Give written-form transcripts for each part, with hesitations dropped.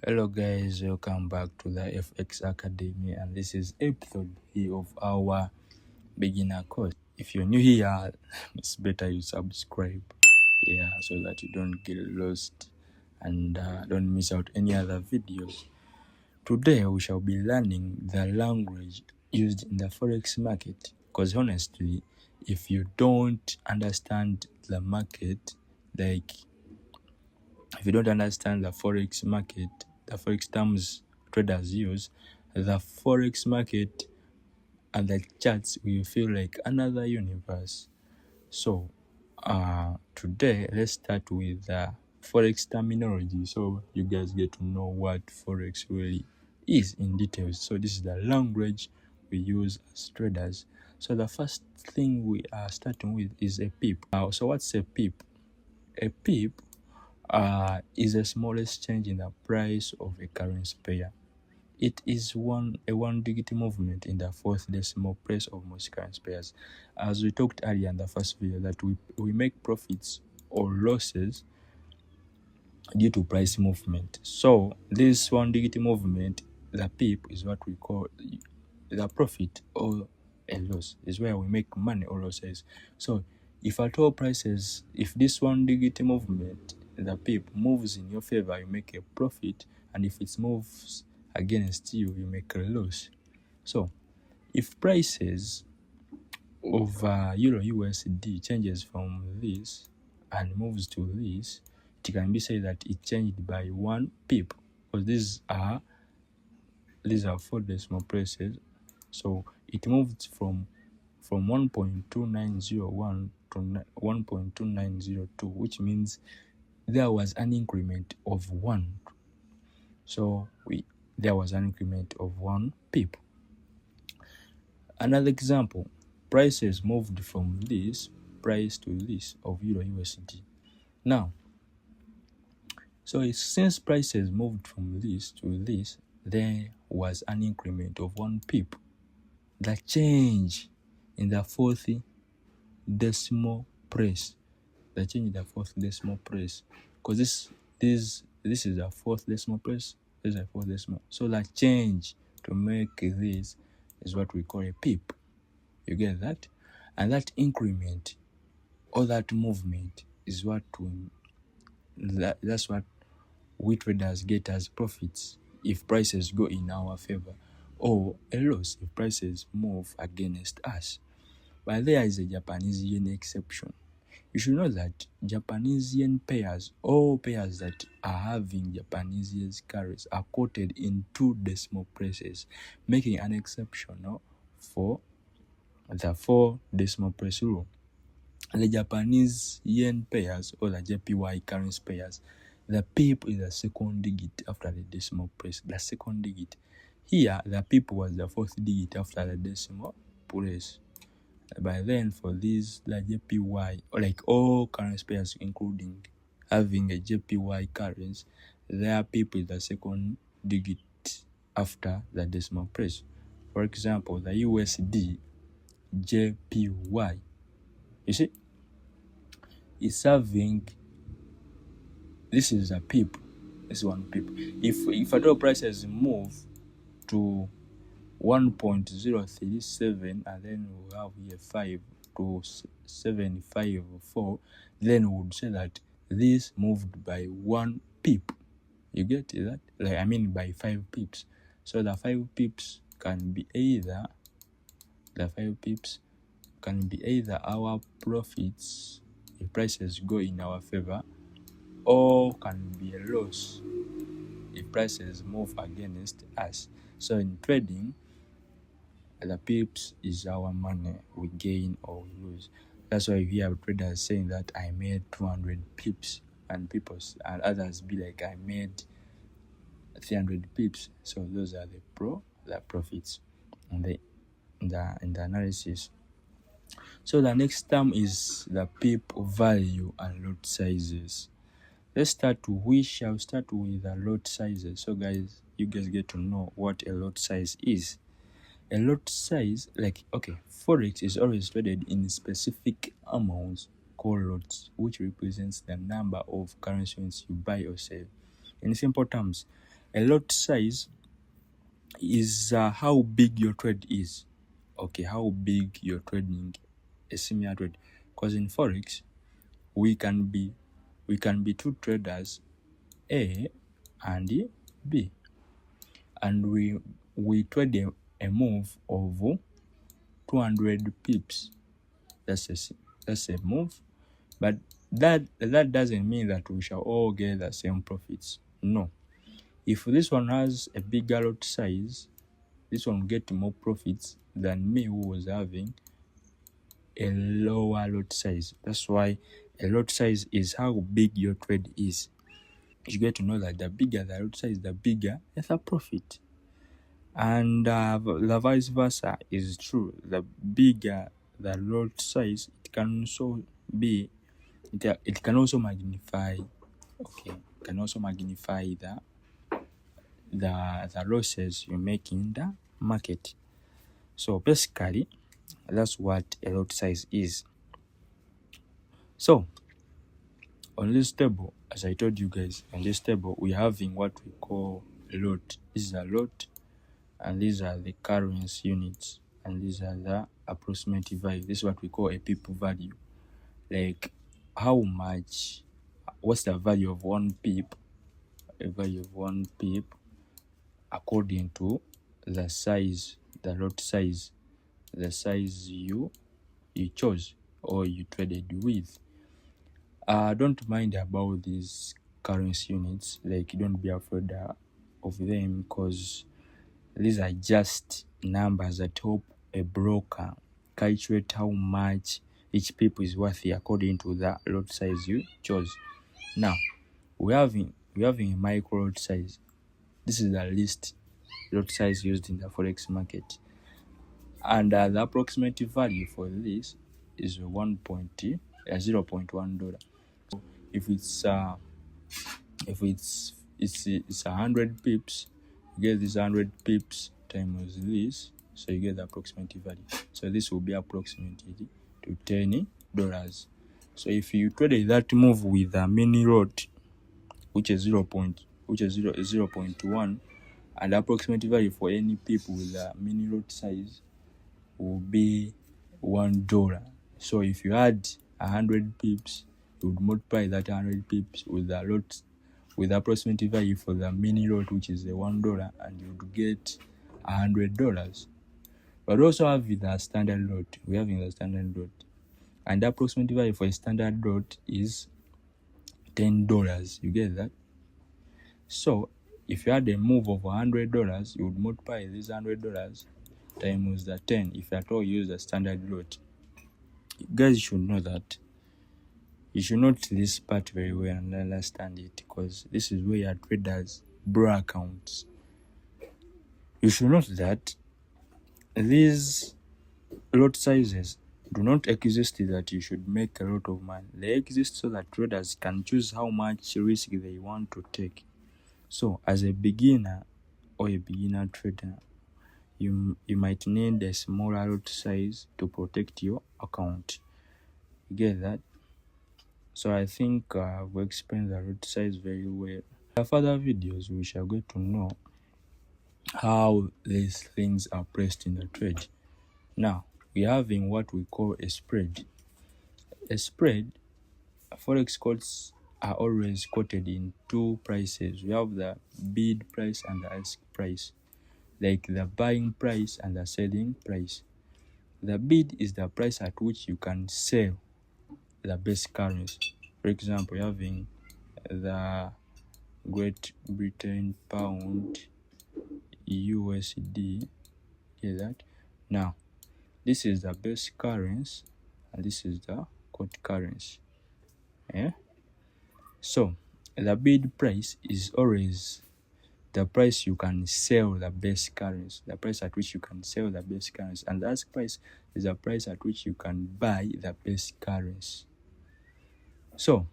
Hello guys, welcome back to the FX Academy, and this is Ep.3 of our beginner course. If you're new here, it's better you subscribe, so that you don't get lost and don't miss out any other videos. Today we shall be learning the language used in the Forex market, because honestly, if you don't understand the market, if you don't understand the Forex market, the Forex terms traders use, the Forex market and the charts will feel like another universe. So, today let's start with the Forex terminology, so you guys get to know what Forex really is in details. So, this is the language we use as traders. So, the first thing we are starting with is a pip. So, what's a pip? A pip is the smallest change in the price of a currency pair. It is a one-digit movement in the fourth decimal place of most currency pairs. As we talked earlier in the first video, that we make profits or losses due to price movement. So this one-digit movement, the pip, is what we call the profit or a loss. Is where we make money or losses. So if at all prices, if this one-digit movement, the pip, moves in your favor, you make a profit, and if it moves against you, you make a loss. So if prices of Euro USD changes from this and moves to this, it can be said that it changed by 1 pip, because these are 4 decimal places. So it moved from 1.2901 to 1.2902, which means there was an increment of 1. So there was an increment of 1 pip. Another example, prices moved from this price to this of Euro USD. Now, so since prices moved from this to this, there was an increment of 1 pip. The change in the fourth decimal place. The change in the fourth decimal place. Because this is the fourth decimal place. This is the fourth decimal. So the change to make this is what we call a pip. You get that? And that increment or that movement is that's what we traders get as profits if prices go in our favor, or a loss if prices move against us. But there is a Japanese yen exception. You should know that Japanese yen pairs, all pairs that are having Japanese yen carries, are quoted in 2 decimal places, making an exception for the 4 decimal place rule. The Japanese yen pairs, or the JPY currency pairs, the pip is the second digit after the decimal place. The second digit. Here, the pip was the fourth digit after the decimal place. By then, for these, the JPY, or like all currency pairs, including having a JPY currency, their pip is the second digit after the decimal place. For example, the USD JPY, you see, is having, this is a pip, this is 1 pip. If at all prices move to 1.037, and then we have here 5 to 754, then we would say that this moved by 1 pip. You get that? By 5 pips. So the 5 pips can be either our profits if prices go in our favor, or can be a loss if prices move against us. So in trading, the pips is our money, we gain or we lose. That's why you hear traders saying that I made 200 pips, and others be like, I made 300 pips. So those are the profits in the analysis. So the next term is the pip value and lot sizes. We shall start with the lot sizes. So guys, you guys get to know what a lot size is. A lot size, Forex is always traded in specific amounts called lots, which represents the number of currencies you buy or sell. In simple terms, A lot size is how big your trade is. Okay, how big you're trading a similar trade. Because in Forex, we can be two traders, A and B, and we trade a move of 200 pips. That's a move, but that doesn't mean that we shall all get the same profits. No. If this one has a bigger lot size, this one will get more profits than me, who was having a lower lot size. That's why a lot size is how big your trade is. You get to know that the bigger the lot size, the bigger the profit. And the vice versa is true. The bigger the lot size, it can also be, it can also magnify, okay, it can also magnify the losses you make in the market. So basically, that's what a lot size is. So on this table, as I told you guys, on this table we're having what we call a lot. This is a lot, and these are the currency units, and these are the approximate value. This is what we call a pip value. Like how much, what's the value of one pip? A value of one pip according to the size, the lot size, the size you chose or you traded with. Don't mind about these currency units. Like, don't be afraid of them, because these are just numbers that help a broker calculate how much each pip is worth according to the lot size you chose. Now we're having a micro lot size. This is the least lot size used in the Forex market, and the approximate value for this is 0.1 dollar. If it's 100 pips, you get this 100 pips times this, so you get the approximate value. So this will be approximately to $10. So if you trade that move with a mini lot, which is 0.1, and the approximate value for any pip with a mini lot size will be $1. So if you had 100 pips, you would multiply that 100 pips with the lot, with the approximate value for the mini lot, which is the $1, and you would get $100. But also have the standard lot. We have in the standard lot, and the approximate value for a standard lot is $10. You get that? So if you had a move of $100, you would multiply this $100 times the 10 if at all use the standard lot. You guys should know that. You should note this part very well and understand it, because this is where your traders borrow accounts. You should note that these lot sizes do not exist that you should make a lot of money. They exist so that traders can choose how much risk they want to take. So as a beginner or a beginner trader, you might need a smaller lot size to protect your account. You get that? So I think we explained the lot size very well. In the further videos, we shall get to know how these things are placed in the trade. Now we're having what we call a spread. A spread, Forex quotes are always quoted in two prices. We have the bid price and the ask price, like the buying price and the selling price. The bid is the price at which you can sell the base currency. For example, you're having the Great Britain pound, USD. Hear that? Now, this is the base currency and this is the quote currency. Yeah? So the bid price is always the price you can sell the base currency, the price at which you can sell the base currency, and the ask price is the price at which you can buy the base currency. So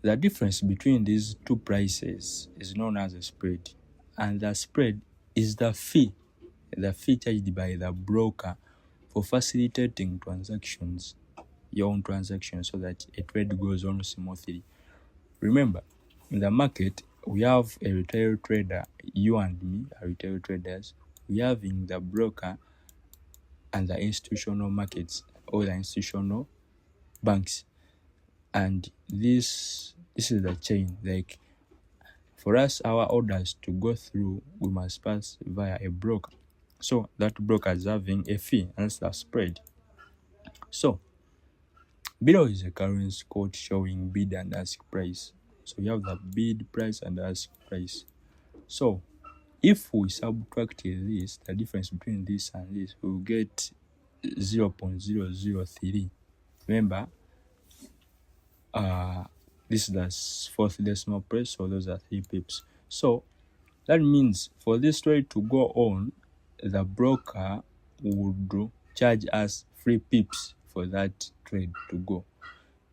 the difference between these two prices is known as a spread, and the spread is the fee charged by the broker for facilitating transactions, your own transactions, so that a trade goes on smoothly. Remember, in the market, we have a retail trader, you and me are retail traders. We have in the broker and the institutional markets or the institutional banks. And this is the chain. Like for us, our orders to go through, we must pass via a broker. So that broker is having a fee, and that's the spread. So below is a currency code showing bid and ask price. So you have the bid price and ask price. So if we subtract this, the difference between this and this, we will get 0.003. Remember, this is the fourth decimal place, so those are 3 pips. So that means for this trade to go on, the broker would charge us 3 pips for that trade to go.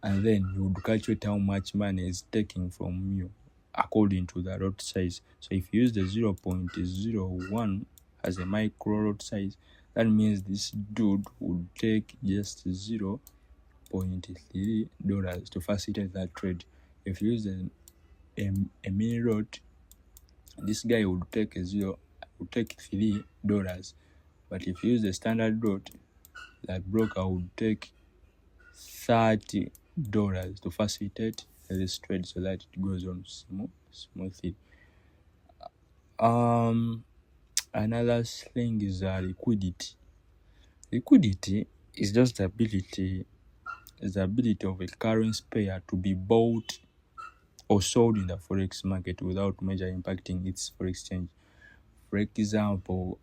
And then you would calculate how much money is taking from you according to the lot size. So if you use the 0.01 as a micro lot size, that means this dude would take just $0.3 to facilitate that trade. If you use a mini lot, this guy would take $3. But if you use the standard lot, that broker would take $30 to facilitate this trade so that it goes on smoothly. Another thing is liquidity. Liquidity is just the ability of a currency pair to be bought or sold in the forex market without major impacting its forex exchange. For example,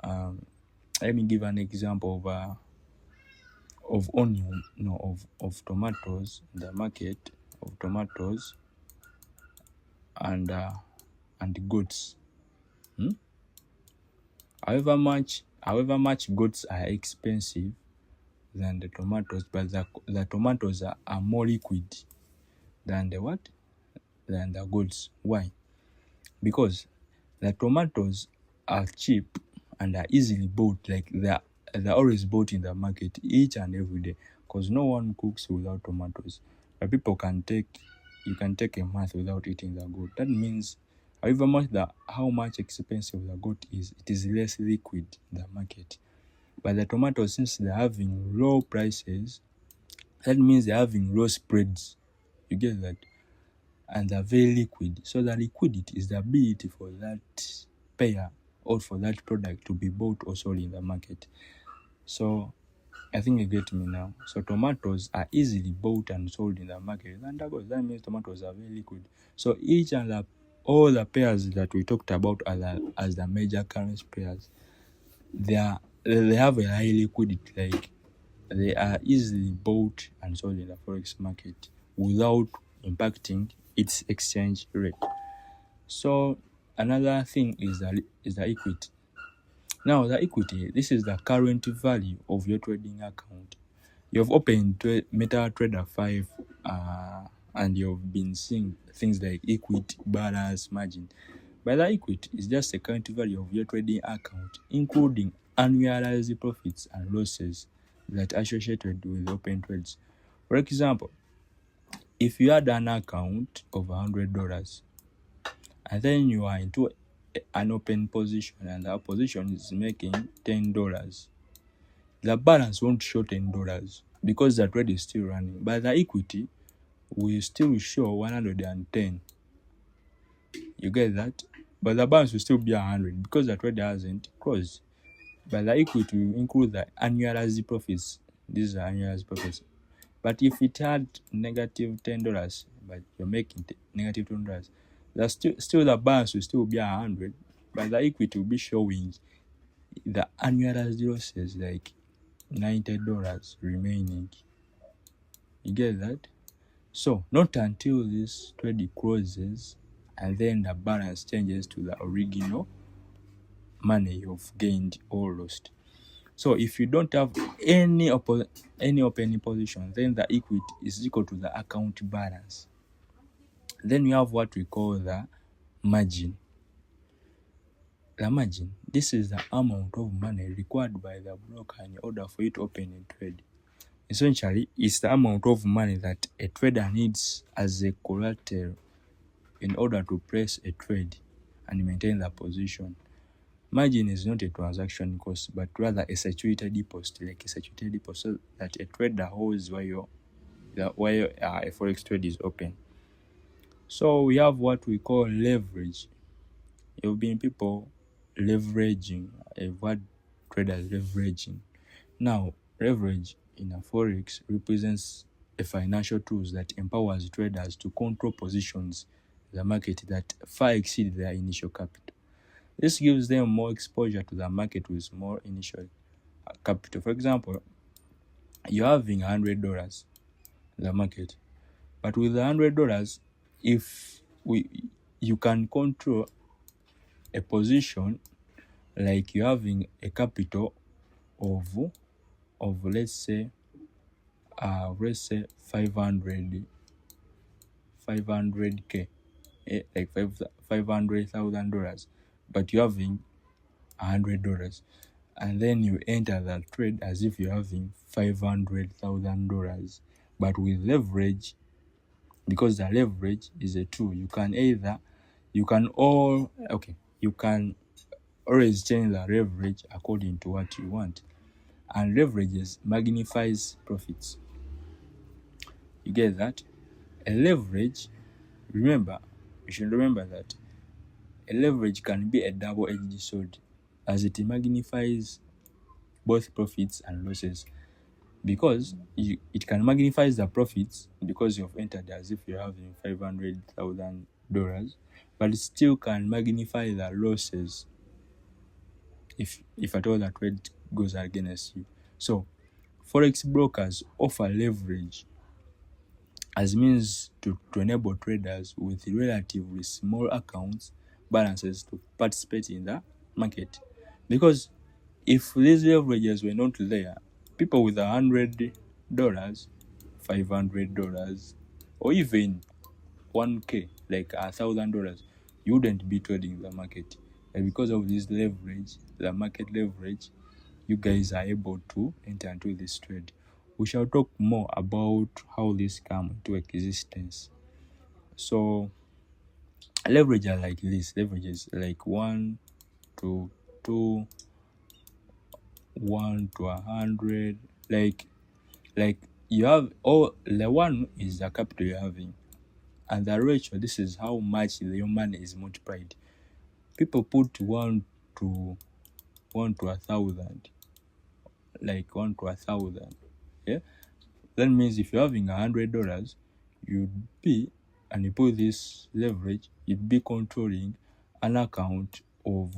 let me give an example of onion, of tomatoes in the market, of tomatoes and goats. However much goats are expensive than the tomatoes, but the tomatoes are more liquid than the goats. Why? Because the tomatoes are cheap and are easily bought. Like they're always bought in the market each and every day, because no one cooks without tomatoes. But you can take a month without eating the goat. That means how much expensive the goat is, it is less liquid in the market. But the tomatoes, since they're having low prices, that means they're having low spreads. You get that? And they're very liquid. So the liquidity is the ability for that pair or for that product to be bought or sold in the market. So I think you get me now. So tomatoes are easily bought and sold in the market. And that means tomatoes are very liquid. So all the pairs that we talked about as the major currency pairs, they have a high liquidity. Like they are easily bought and sold in the forex market without impacting its exchange rate. So another thing is the equity. Now the equity, this is the current value of your trading account. You've opened MetaTrader 5 and you've been seeing things like equity, balance, margin. But the equity is just the current value of your trading account, including unrealized profits and losses that are associated with open trades. For example, if you had an account of $100 and then you are into an open position and that position is making $10, the balance won't show $10 because the trade is still running, but the equity will still show 110. You get that? But the balance will still be 100 because the trade hasn't closed. But the equity will include the annualized profits. These are annualized profits. But if it had negative $10, but you're making negative $10, still the balance will still be 100, but the equity will be showing the annualized losses like $90 remaining. You get that? So not until this trade closes and then the balance changes to the original money you've gained or lost. So if you don't have any opening position, then the equity is equal to the account balance. Then you have what we call the margin. The margin, this is the amount of money required by the broker in order for you to open a trade. Essentially, it's the amount of money that a trader needs as a collateral in order to place a trade and maintain the position. Margin is not a transaction cost, but rather a saturated deposit, like a saturated deposit that a trader holds while a forex trade is open. So we have what we call leverage. There have been people leveraging. I've had traders leveraging. Now, leverage in a forex represents a financial tool that empowers traders to control positions in the market that far exceed their initial capital. This gives them more exposure to the market with more initial capital. For example, you're having $100 in the market, but with $100, if you can control a position, like you're having a capital of let's say 500k, like $500,000, but you're having $100, and then you enter that trade as if you're having $500,000. But with leverage, because the leverage is a tool, you can always change the leverage according to what you want. And leverages magnifies profits. You get that? A leverage, you should remember that a leverage can be a double-edged sword, as it magnifies both profits and losses. Because it can magnify the profits because you've entered as if you're having $500,000, but it still can magnify the losses if at all the trade goes against you. So, forex brokers offer leverage as means to enable traders with relatively small accounts balances to participate in the market. Because if these leverages were not there, people with $100, $500, or even $1K, like $1,000, you wouldn't be trading the market. And because of this leverage, the market leverage, you guys are able to enter into this trade. We shall talk more about how this comes into existence. So, leverage are like this. Leverage is like 1 to 2, 1 to 100. Like you have the one is the capital you're having, and the ratio, this is how much your money is multiplied. People put 1 to 1,000, like 1 to 1,000. Yeah, that means if you're having $100, and you put this leverage, you'd be controlling an account of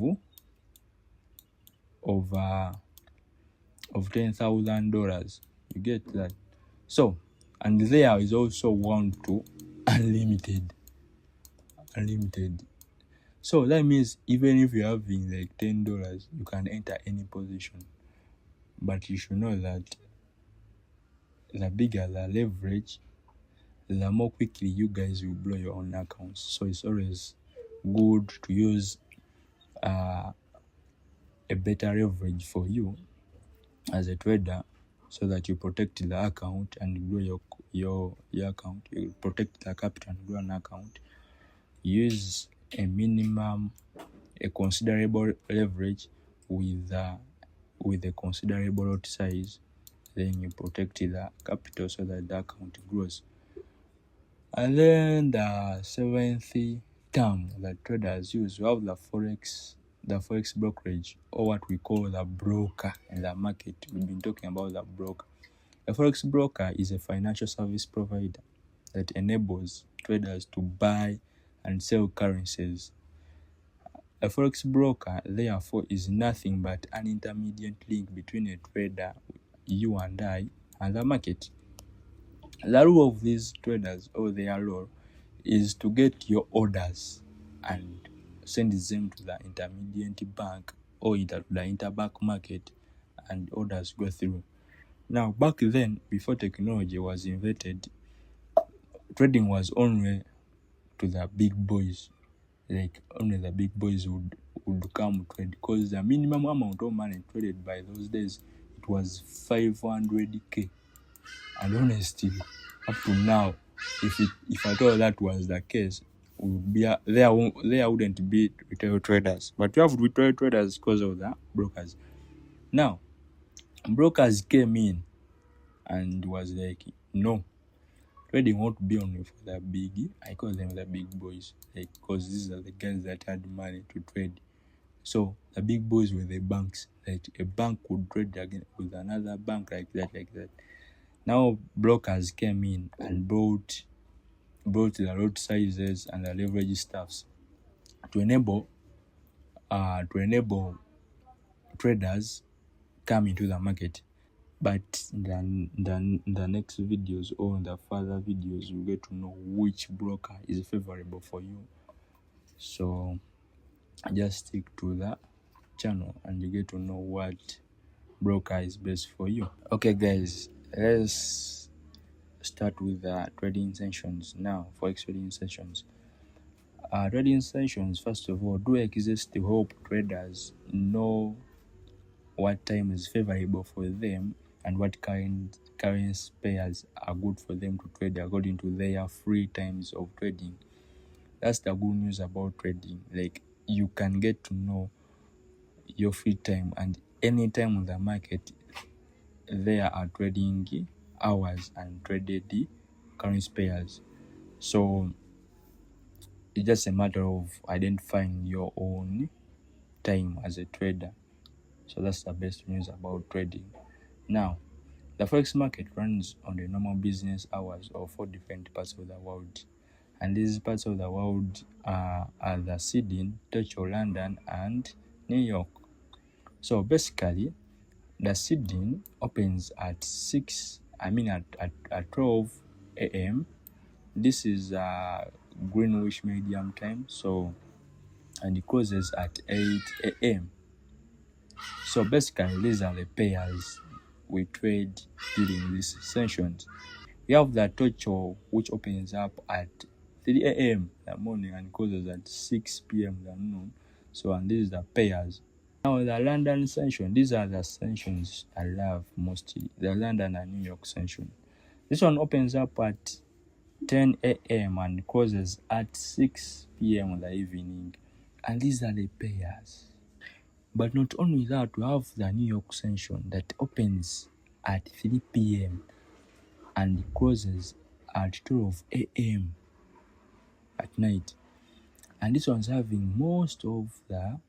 $10,000. You get that? So, and there is also 1 to unlimited. So that means even if you're having like $10, you can enter any position. But you should know that the bigger the leverage, the more quickly you guys will blow your own accounts. So it's always good to use a better leverage for you as a trader, so that you protect the account and grow your account. You protect the capital and grow an account. Use a considerable leverage with a considerable lot size. Then you protect the capital so that the account grows. And then the seventh term that traders use, we have the forex brokerage, or what we call the broker in the market. We've been talking about the broker. A forex broker is a financial service provider that enables traders to buy and sell currencies. A forex broker, therefore, is nothing but an intermediate link between a trader, you and I, and the market. The role of these traders, or their role, is to get your orders and send them to the intermediate bank or to the interbank market, and orders go through. Now, back then, before technology was invented, trading was only to the big boys. Like, only the big boys would come trade, because the minimum amount of money traded by those days, it was 500k. And honestly, up to now, if at all that was the case, would be there wouldn't be retail traders, but we have retail traders because of the brokers. Now, brokers came in and was like, no, trading won't be only for the big, I call them the big boys, like, because these are the guys that had money to trade. So the big boys were the banks. Like a bank would trade again with another bank, like that. Now brokers came in and brought the lot sizes and the leverage stuffs to enable traders come into the market. But in the next videos or in the further videos, you get to know which broker is favorable for you. So just stick to the channel and you get to know what broker is best for you. Okay guys, let's start with the trading sessions now. Forex trading sessions. Trading sessions, first of all, do exist to help traders know what time is favorable for them and what currency pairs are good for them to trade according to their free times of trading. That's the good news about trading. Like, you can get to know your free time, and any time on the market there are trading hours and traded currency pairs. So it's just a matter of identifying your own time as a trader. So that's the best news about trading. Now, the Forex market runs on the normal business hours of 4 different parts of the world. And these parts of the world are the Sydney, Tokyo, London, and New York. So basically, the Sydney opens at 12 a.m. This is Greenwich Medium Time. So, and it closes at 8 a.m. So basically, these are the pairs we trade during these sessions. We have the Tokyo, which opens up at 3 a.m. in the morning and closes at 6 p.m. in the noon. So, and these are the pairs. Now, the London session, these are the sessions I love mostly, the London and New York session. This one opens up at 10 a.m. and closes at 6 p.m. in the evening. And these are the pairs. But not only that, we have the New York session that opens at 3 p.m. and closes at 12 a.m. at night. And this one's having most of the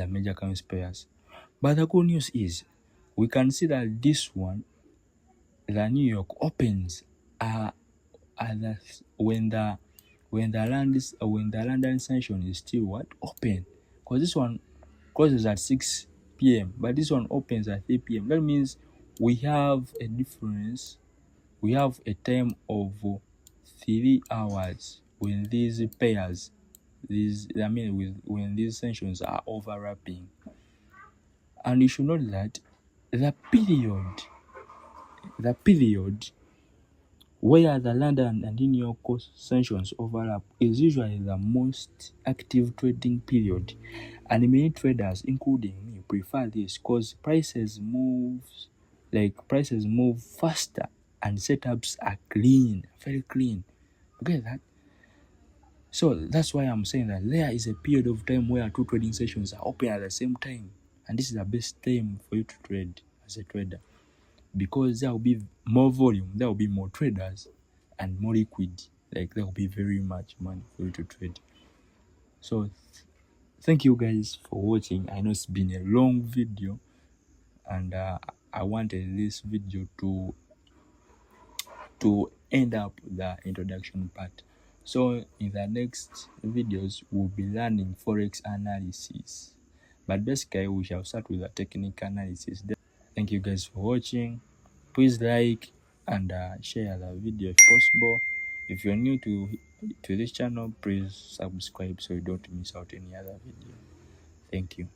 major currency pairs. But the good news is, we can see that this one, the New York, opens when the London session is still open. Because this one closes at 6 p.m. but this one opens at 3 p.m. That means we have a difference. We have a time of 3 hours when these pairs, when these sessions are overlapping. And you should know that the period where the London and New York sessions overlap is usually the most active trading period. And many traders, including me, prefer this because prices move faster and setups are clean, very clean. Okay, that. So that's why I'm saying that there is a period of time where 2 trading sessions are open at the same time, and this is the best time for you to trade as a trader, because there will be more volume, there will be more traders, and more liquid. Like, there will be very much money for you to trade. So thank you guys for watching. I know it's been a long video, and I wanted this video to end up the introduction part. So in the next videos, we'll be learning Forex analysis. But basically, we shall start with the technical analysis. Thank you guys for watching. Please like and share the video if possible. If you're new to this channel, please subscribe so you don't miss out any other video. Thank you.